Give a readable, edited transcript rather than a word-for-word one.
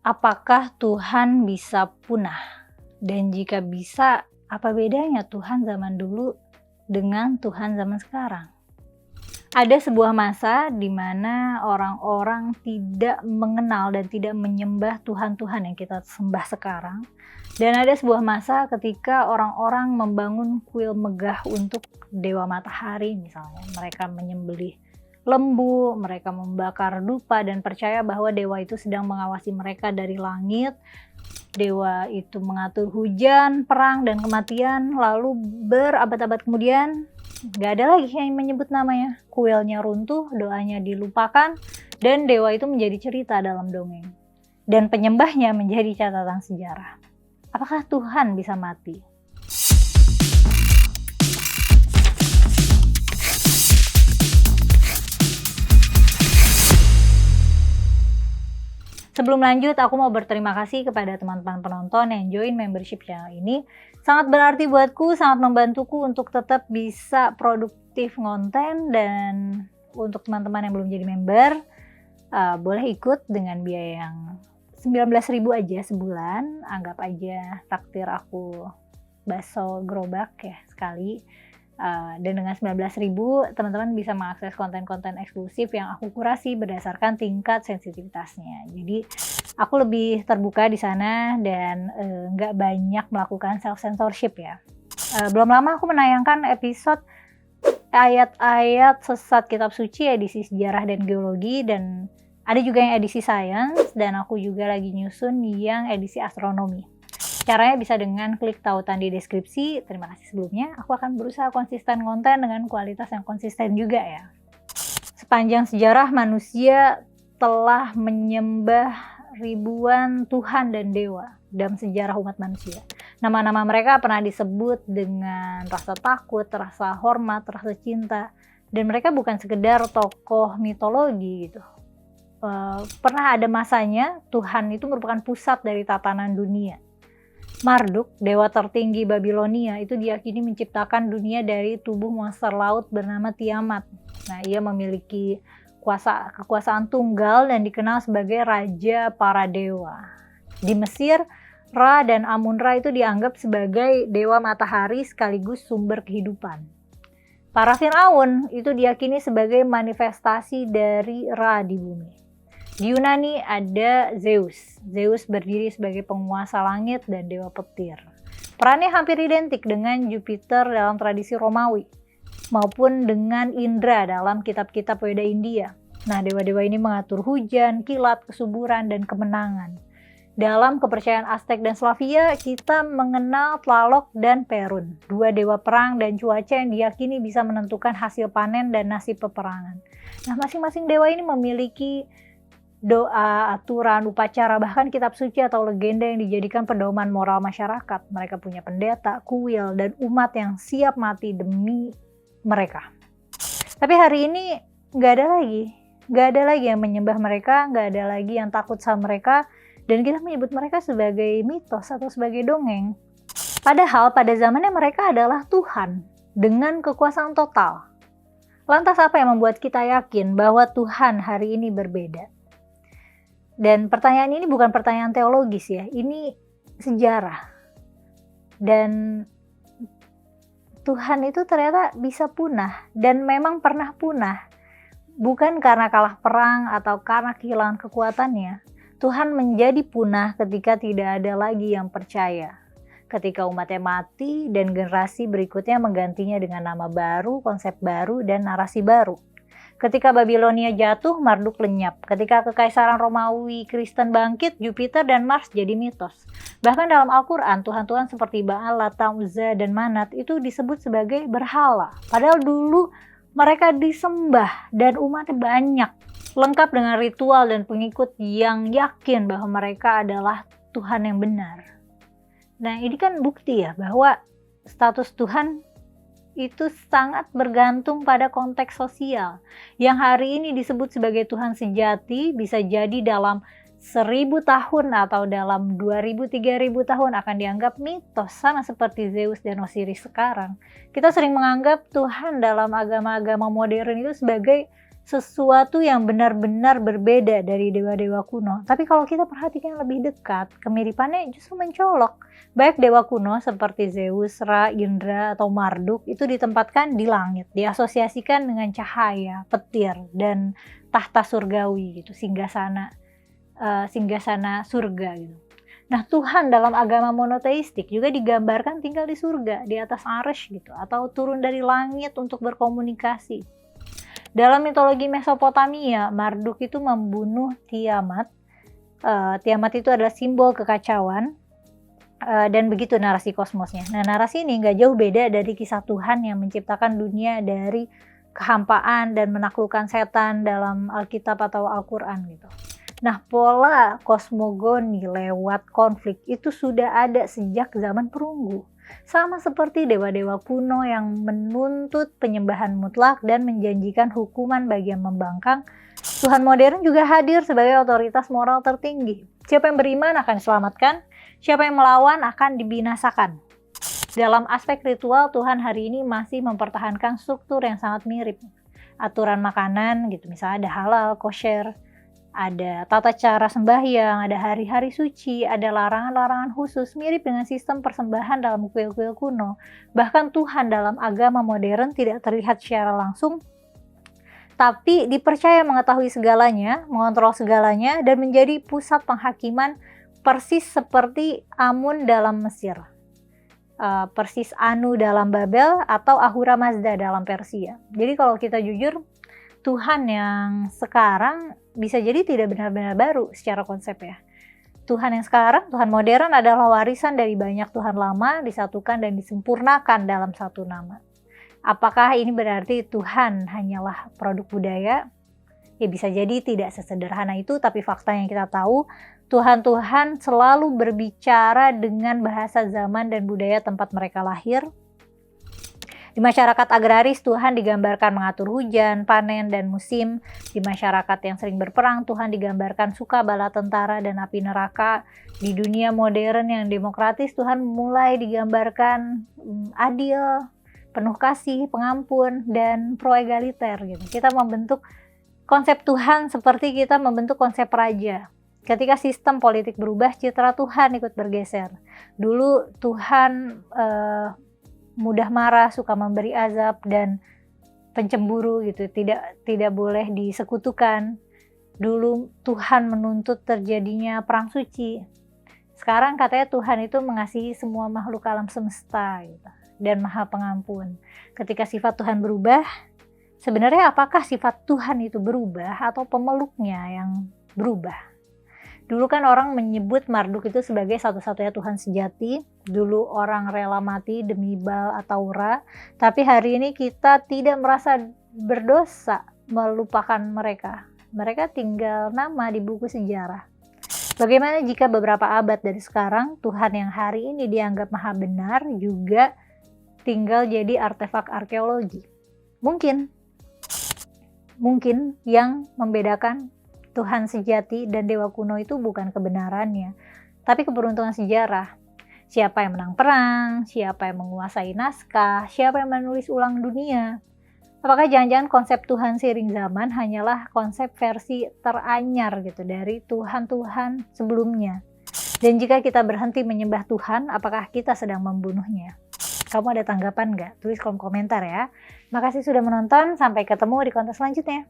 Apakah Tuhan bisa punah? Dan jika bisa, apa bedanya Tuhan zaman dulu dengan Tuhan zaman sekarang? Ada sebuah masa di mana orang-orang tidak mengenal dan tidak menyembah Tuhan-Tuhan yang kita sembah sekarang. Dan ada sebuah masa ketika orang-orang membangun kuil megah untuk dewa matahari misalnya. Mereka menyembelih lembu, mereka membakar dupa dan percaya bahwa dewa itu sedang mengawasi mereka dari langit. Dewa itu mengatur hujan, perang, dan kematian. Lalu berabad-abad kemudian gak ada lagi yang menyebut namanya. Kuilnya runtuh, doanya dilupakan, dan dewa itu menjadi cerita dalam dongeng. Dan penyembahnya menjadi catatan sejarah. Apakah Tuhan bisa mati? Sebelum lanjut, aku mau berterima kasih kepada teman-teman penonton yang join membership channel ini. Sangat berarti buatku, sangat membantuku untuk tetap bisa produktif konten. Dan untuk teman-teman yang belum jadi member, boleh ikut dengan biaya yang 19.000 aja sebulan. Anggap aja traktir aku bakso gerobak ya sekali. Dan dengan 19.000 teman-teman bisa mengakses konten-konten eksklusif yang aku kurasi berdasarkan tingkat sensitivitasnya. Jadi aku lebih terbuka di sana dan nggak banyak melakukan self censorship ya. Belum lama aku menayangkan episode ayat-ayat sesat kitab suci edisi sejarah dan geologi, dan ada juga yang edisi science, dan aku juga lagi nyusun yang edisi astronomi. Caranya bisa dengan klik tautan di deskripsi. Terima kasih sebelumnya. Aku akan berusaha konsisten konten dengan kualitas yang konsisten juga ya. Sepanjang sejarah manusia telah menyembah ribuan Tuhan dan dewa dalam sejarah umat manusia. Nama-nama mereka pernah disebut dengan rasa takut, rasa hormat, rasa cinta. Dan mereka bukan sekedar tokoh mitologi gitu. Pernah ada masanya Tuhan itu merupakan pusat dari tatanan dunia. Marduk, dewa tertinggi Babilonia, itu diyakini menciptakan dunia dari tubuh monster laut bernama Tiamat. Nah, ia memiliki kekuasaan tunggal dan dikenal sebagai raja para dewa. Di Mesir, Ra dan Amun-Ra itu dianggap sebagai dewa matahari sekaligus sumber kehidupan. Para Firaun itu diyakini sebagai manifestasi dari Ra di bumi. Di Yunani ada Zeus. Zeus berdiri sebagai penguasa langit dan dewa petir. Perannya hampir identik dengan Jupiter dalam tradisi Romawi, maupun dengan Indra dalam kitab-kitab Weda India. Nah, dewa-dewa ini mengatur hujan, kilat, kesuburan, dan kemenangan. Dalam kepercayaan Aztec dan Slavia, kita mengenal Tlaloc dan Perun, dua dewa perang dan cuaca yang diyakini bisa menentukan hasil panen dan nasib peperangan. Nah, masing-masing dewa ini memiliki doa, aturan, upacara, bahkan kitab suci atau legenda yang dijadikan pedoman moral masyarakat. Mereka punya pendeta, kuil, dan umat yang siap mati demi mereka. Tapi hari ini nggak ada lagi yang menyembah mereka, nggak ada lagi yang takut sama mereka, dan kita menyebut mereka sebagai mitos atau sebagai dongeng. Padahal pada zamannya mereka adalah Tuhan dengan kekuasaan total. Lantas apa yang membuat kita yakin bahwa Tuhan hari ini berbeda? Dan pertanyaan ini bukan pertanyaan teologis ya, ini sejarah. Dan Tuhan itu ternyata bisa punah dan memang pernah punah. Bukan karena kalah perang atau karena kehilangan kekuatannya. Tuhan menjadi punah ketika tidak ada lagi yang percaya. Ketika umatnya mati dan generasi berikutnya menggantinya dengan nama baru, konsep baru, dan narasi baru. Ketika Babilonia jatuh, Marduk lenyap. Ketika kekaisaran Romawi Kristen bangkit, Jupiter dan Mars jadi mitos. Bahkan dalam Al-Quran, Tuhan-Tuhan seperti Baal, Lata, Uzza, dan Manat itu disebut sebagai berhala. Padahal dulu mereka disembah dan umatnya banyak. Lengkap dengan ritual dan pengikut yang yakin bahwa mereka adalah Tuhan yang benar. Nah, ini kan bukti ya bahwa status Tuhan itu sangat bergantung pada konteks sosial. Yang hari ini disebut sebagai Tuhan sejati bisa jadi dalam 1000 tahun atau dalam 2000-3000 tahun akan dianggap mitos, sama seperti Zeus dan Osiris sekarang. Kita sering menganggap Tuhan dalam agama-agama modern itu sebagai sesuatu yang benar-benar berbeda dari dewa-dewa kuno. Tapi kalau kita perhatikan lebih dekat, kemiripannya justru mencolok. Baik dewa kuno seperti Zeus, Ra, Indra, atau Marduk itu ditempatkan di langit, diasosiasikan dengan cahaya, petir, dan tahta surgawi gitu, singgasana surga gitu. Nah, Tuhan dalam agama monoteistik juga digambarkan tinggal di surga, di atas arsy gitu, atau turun dari langit untuk berkomunikasi. Dalam mitologi Mesopotamia, Marduk itu membunuh Tiamat. Tiamat itu adalah simbol kekacauan, dan begitu narasi kosmosnya. Nah, narasi ini nggak jauh beda dari kisah Tuhan yang menciptakan dunia dari kehampaan dan menaklukkan setan dalam Alkitab atau Al-Quran gitu. Nah, pola kosmogoni lewat konflik itu sudah ada sejak zaman perunggu. Sama seperti dewa-dewa kuno yang menuntut penyembahan mutlak dan menjanjikan hukuman bagi yang membangkang, Tuhan modern juga hadir sebagai otoritas moral tertinggi. Siapa yang beriman akan diselamatkan, siapa yang melawan akan dibinasakan. Dalam aspek ritual, Tuhan hari ini masih mempertahankan struktur yang sangat mirip. Aturan makanan gitu, misalnya ada halal, kosher, ada tata cara sembahyang, ada hari-hari suci, ada larangan-larangan khusus mirip dengan sistem persembahan dalam kuil-kuil kuno. Bahkan Tuhan dalam agama modern tidak terlihat secara langsung, tapi dipercaya mengetahui segalanya, mengontrol segalanya, dan menjadi pusat penghakiman persis seperti Amun dalam Mesir, persis Anu dalam Babel, atau Ahura Mazda dalam Persia. Jadi kalau kita jujur, Tuhan yang sekarang bisa jadi tidak benar-benar baru secara konsep ya. Tuhan yang sekarang, Tuhan modern adalah warisan dari banyak Tuhan lama disatukan dan disempurnakan dalam satu nama. Apakah ini berarti Tuhan hanyalah produk budaya? Ya bisa jadi tidak sesederhana itu, tapi fakta yang kita tahu, Tuhan-Tuhan selalu berbicara dengan bahasa zaman dan budaya tempat mereka lahir. Di masyarakat agraris, Tuhan digambarkan mengatur hujan, panen, dan musim. Di masyarakat yang sering berperang, Tuhan digambarkan suka bala tentara dan api neraka. Di dunia modern yang demokratis, Tuhan mulai digambarkan adil, penuh kasih, pengampun, dan pro-egaliter gitu. Kita membentuk konsep Tuhan seperti kita membentuk konsep raja. Ketika sistem politik berubah, citra Tuhan ikut bergeser. Dulu Tuhan mudah marah, suka memberi azab, dan pencemburu gitu, tidak boleh disekutukan. Dulu Tuhan menuntut terjadinya perang suci. Sekarang katanya Tuhan itu mengasihi semua makhluk alam semesta gitu, dan maha pengampun. Ketika sifat Tuhan berubah, sebenarnya apakah sifat Tuhan itu berubah atau pemeluknya yang berubah? Dulu kan orang menyebut Marduk itu sebagai satu-satunya Tuhan sejati. Dulu orang rela mati demi Baal atau Ra. Tapi hari ini kita tidak merasa berdosa melupakan mereka. Mereka tinggal nama di buku sejarah. Bagaimana jika beberapa abad dari sekarang, Tuhan yang hari ini dianggap maha benar juga tinggal jadi artefak arkeologi? Mungkin yang membedakan Tuhan sejati dan dewa kuno itu bukan kebenarannya, tapi keberuntungan sejarah. Siapa yang menang perang, siapa yang menguasai naskah, siapa yang menulis ulang dunia. Apakah jangan-jangan konsep Tuhan seiring zaman hanyalah konsep versi teranyar gitu dari Tuhan-Tuhan sebelumnya? Dan jika kita berhenti menyembah Tuhan, apakah kita sedang membunuhnya? Kamu ada tanggapan nggak? Tulis kolom komentar ya. Makasih sudah menonton, sampai ketemu di konten selanjutnya.